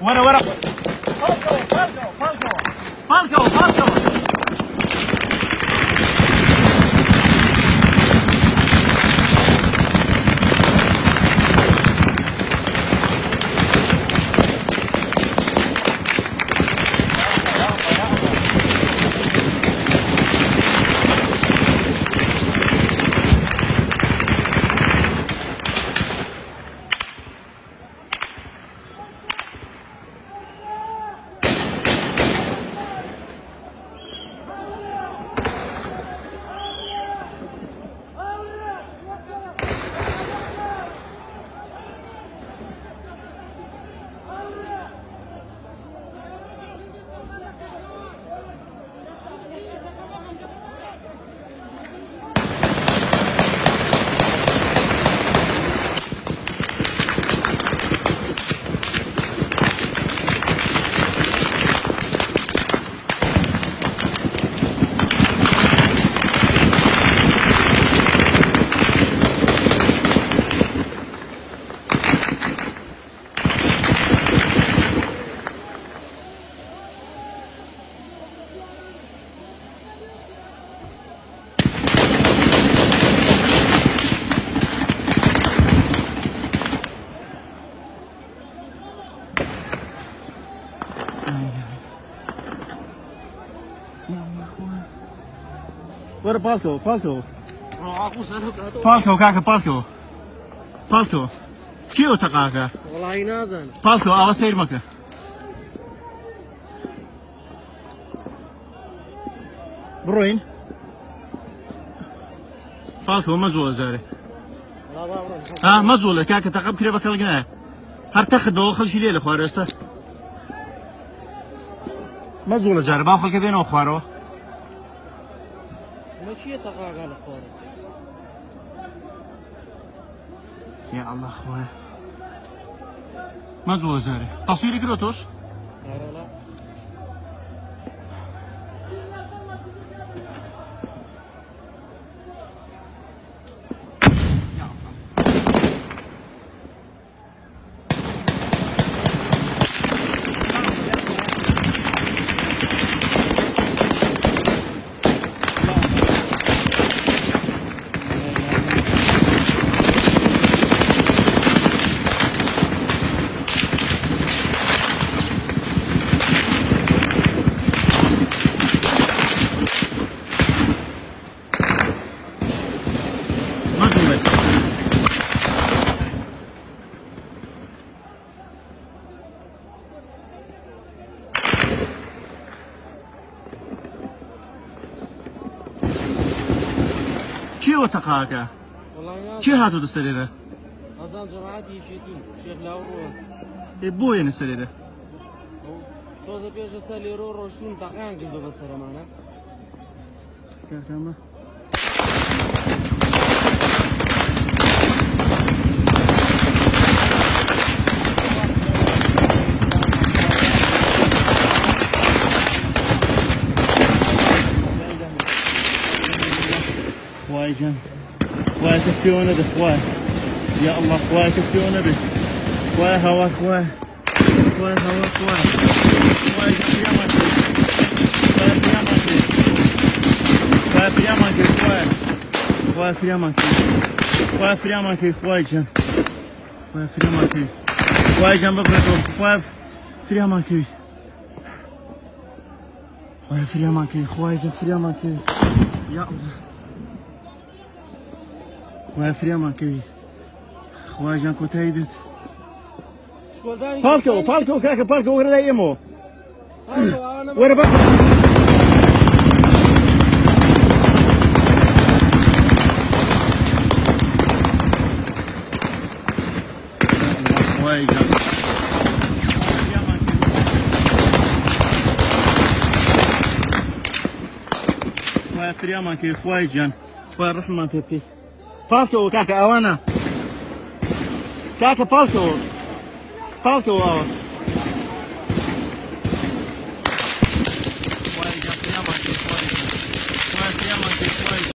ورا ورا. فالكو. ورا بالكو. بالكو كاكا بالكو. كيو تقاكا؟ والله نادن. بالكو أو سير مكة. بروين. بالكو مزولة زاري. مزولة كاكا تقب كريبا كالقناة. هر تاخد بو خلشي ليلة خواري استا. مزولة زاري باخل كبينو خوارو. ماشي تقاقع الخوارج. يا الله خواه. مزولة زاري. تصويري كروتوش؟ لا. چیو تقاقا؟ چی هاتو دستریده؟ أذان جماعتي شيخ لاورو. بوين السريرة؟ توزا بيش ساليرو روشون تقان قلبه بس رمانا. كاتما. خواي جن. خواي تسبيونه به خواي. يا الله خواي تسبيونه به. خواي هوا خواي. خواي هوا خواي. خواي قيامك. خواي قيامك. خواي قيامك خواي. خواي قيامك. خواي قيامك خواي جن. خواي قيامك. خواي جن بفرطو. خواي قيامك. خواي قيامك. خواي قيامك. يا الله. خواي قيامك. خواي جن كتايدت. بالكو كاكا بالكو ورا يمو ورا بقى واي جاب واي فريما كيف واي جان واي رحمة كيف بالكو كاكا اوانا كاكا بالكو. Falco,